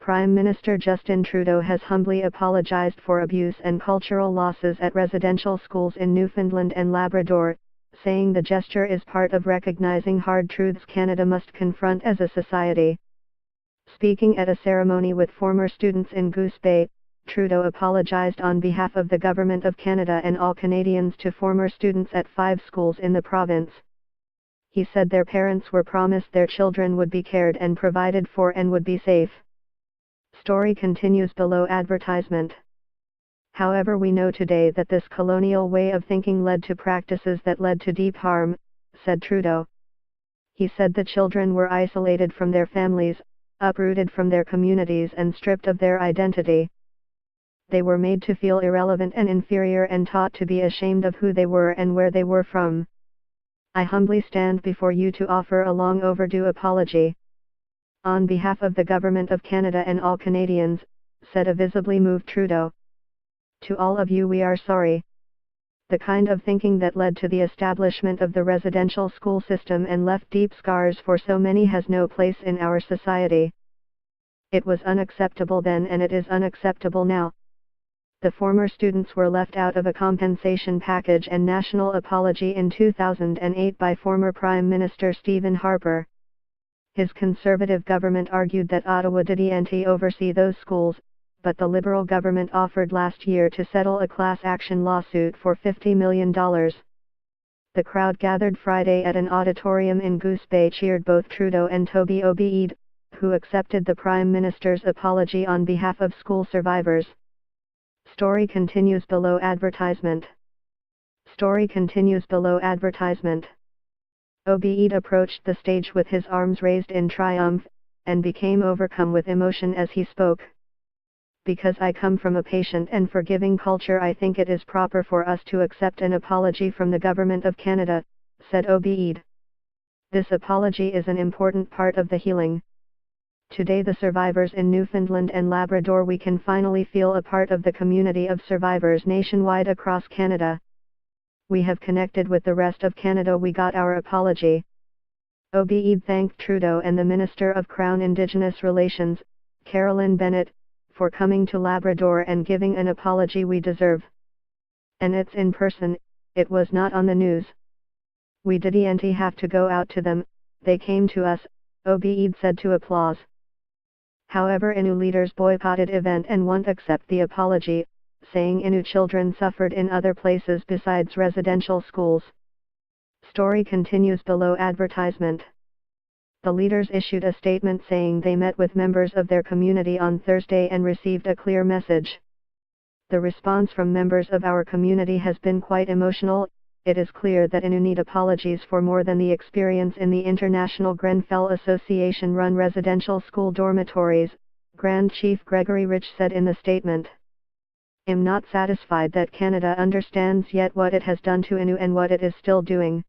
Prime Minister Justin Trudeau has humbly apologized for abuse and cultural losses at residential schools in Newfoundland and Labrador, saying the gesture is part of recognizing hard truths Canada must confront as a society. Speaking at a ceremony with former students in Goose Bay, Trudeau apologized on behalf of the Government of Canada and all Canadians to former students at 5 schools in the province. He said their parents were promised their children would be cared and provided for and would be safe. Story continues below advertisement. However, we know today that this colonial way of thinking led to practices that led to deep harm, said Trudeau. He said the children were isolated from their families, uprooted from their communities and stripped of their identity. They were made to feel irrelevant and inferior and taught to be ashamed of who they were and where they were from. I humbly stand before you to offer a long overdue apology. On behalf of the Government of Canada and all Canadians, said a visibly moved Trudeau. To all of you, we are sorry. The kind of thinking that led to the establishment of the residential school system and left deep scars for so many has no place in our society. It was unacceptable then and it is unacceptable now. The former students were left out of a compensation package and national apology in 2008 by former Prime Minister Stephen Harper. His Conservative government argued that Ottawa didn't oversee those schools, but the Liberal government offered last year to settle a class action lawsuit for $50 million. The crowd gathered Friday at an auditorium in Goose Bay cheered both Trudeau and Toby Obeid, who accepted the Prime Minister's apology on behalf of school survivors. Story continues below advertisement. Story continues below advertisement. Obeid approached the stage with his arms raised in triumph, and became overcome with emotion as he spoke. Because I come from a patient and forgiving culture, I think it is proper for us to accept an apology from the Government of Canada, said Obeid. This apology is an important part of the healing. Today the survivors in Newfoundland and Labrador, we can finally feel a part of the community of survivors nationwide across Canada. We have connected with the rest of Canada. We got our apology. Obeid thanked Trudeau and the Minister of Crown Indigenous Relations, Carolyn Bennett, for coming to Labrador and giving an apology we deserve. And it's in person, it was not on the news. We didn't have to go out to them, they came to us, Obeid said to Applause. However, Innu leaders boycotted event and won't accept the apology, saying Innu children suffered in other places besides residential schools. Story continues below advertisement. The leaders issued a statement saying they met with members of their community on Thursday and received a clear message. The response from members of our community has been quite emotional. It is clear that Innu need apologies for more than the experience in the International Grenfell Association-run residential school dormitories, Grand Chief Gregory Rich said in the statement. I'm not satisfied that Canada understands yet what it has done to Innu and what it is still doing.